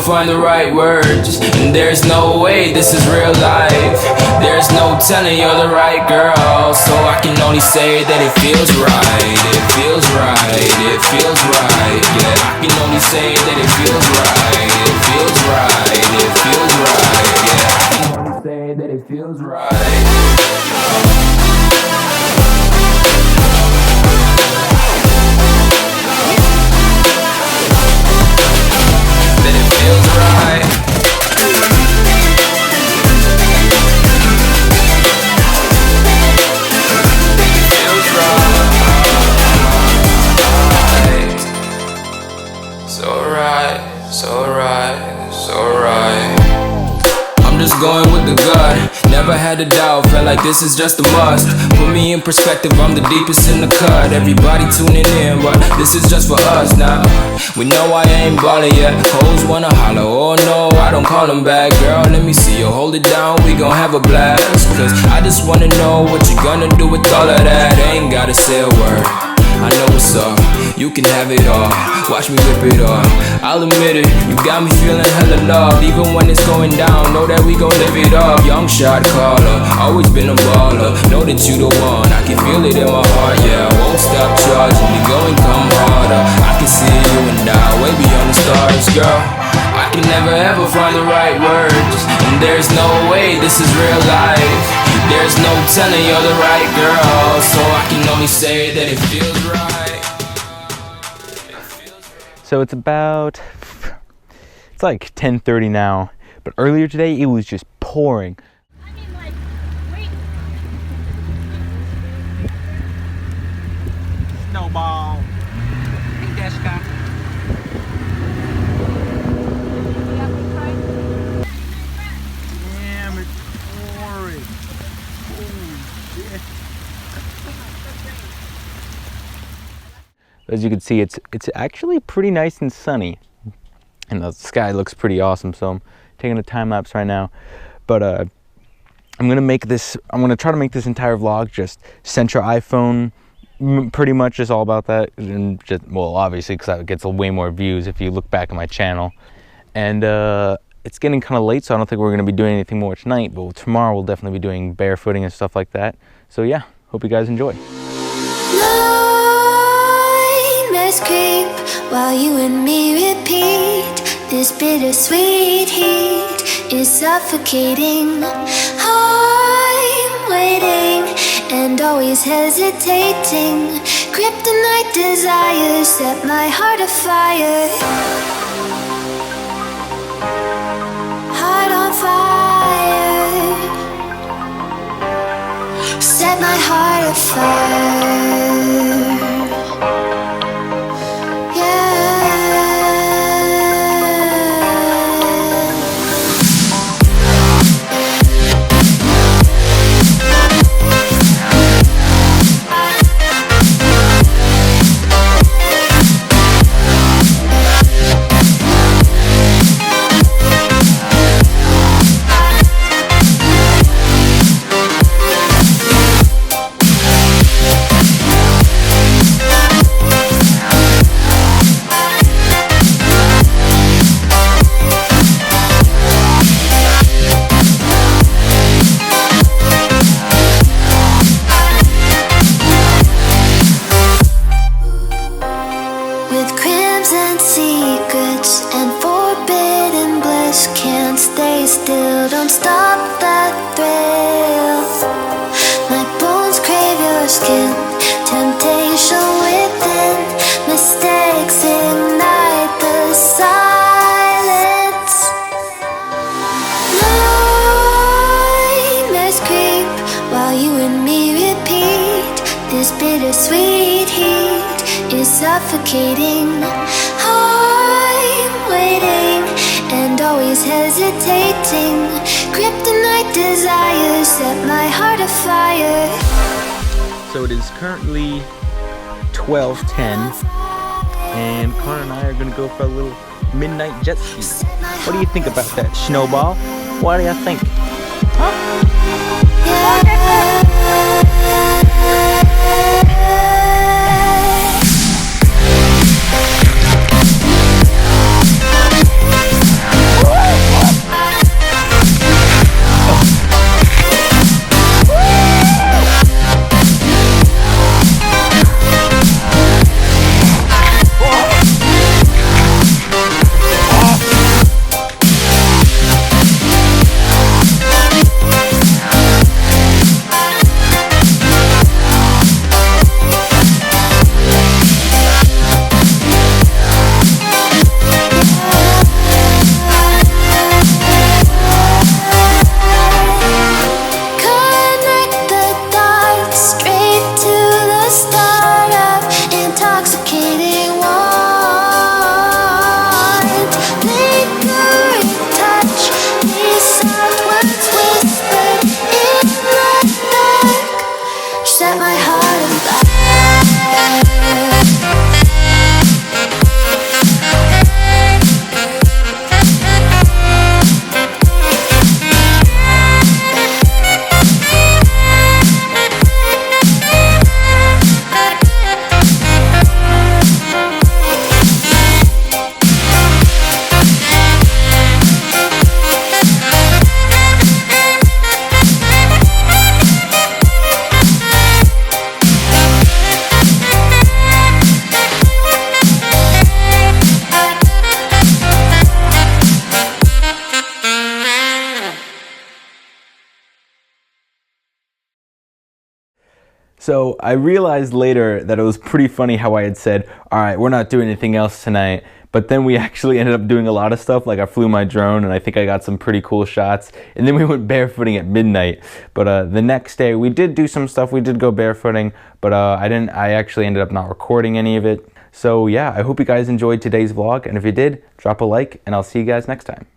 find the right words, and there's no way this is real life. There's no telling you're the right girl, so I can only say that it feels right. It feels right, it feels right. Yeah, I can only say that it feels right. It feels right, it feels right. Yeah, I can only say that it feels right. Going with the gut, never had a doubt, felt like this is just a must. Put me in perspective, I'm the deepest in the cut. Everybody tuning in, but this is just for us now. We know I ain't ballin' yet, hoes wanna holler, oh no, I don't call them back. Girl, let me see you hold it down, we gon' have a blast. Cause I just wanna know what you gonna do with all of that. Ain't gotta say a word, I know what's up, you can have it all. Watch me rip it off, I'll admit it, you got me feeling hella loved. Even when it's going down, know that we gon' live it up. Young shot caller, always been a baller. Know that you the one, I can feel it in my heart. Yeah, I won't stop charging, we go and come harder. I can see you and I, way beyond the stars, girl. I can never ever find the right words, and there's no way this is real life. There's no telling you're the right girl, so I can only say that it feels right. So it's like 10:30 now, but earlier today it was just pouring. I mean, like, wait. Snowball. Hey, Jessica. Damn, it's pouring. Holy shit. As you can see, it's actually pretty nice and sunny, and the sky looks pretty awesome. So I'm taking a time lapse right now, but I'm gonna try to make this entire vlog just Centriphone, pretty much just all about that, and just, well, obviously because that gets way more views if you look back at my channel. And it's getting kind of late, so I don't think we're gonna be doing anything more tonight. But tomorrow we'll definitely be doing barefooting and stuff like that. So yeah, hope you guys enjoy. Creep while you and me repeat. This bittersweet heat is suffocating. I'm waiting and always hesitating. Kryptonite desires set my heart afire. Heart on fire. Set my heart afire. Still don't stop that thrill. My bones crave your skin. Temptation within. Mistakes ignite the silence. Nightmares creep while you and me repeat. This bittersweet heat is suffocating. I'm waiting and always hesitating. Kryptonite desires set my heart afire. So it is currently 12:10, and Connor and I are gonna go for a little midnight jet ski. What do you think about that, Snowball? What do you think? Huh? So I realized later that it was pretty funny how I had said, all right, we're not doing anything else tonight. But then we actually ended up doing a lot of stuff. Like I flew my drone and I think I got some pretty cool shots. And then we went barefooting at midnight. But the next day we did do some stuff. We did go barefooting, but I actually ended up not recording any of it. So yeah, I hope you guys enjoyed today's vlog. And if you did, drop a like and I'll see you guys next time.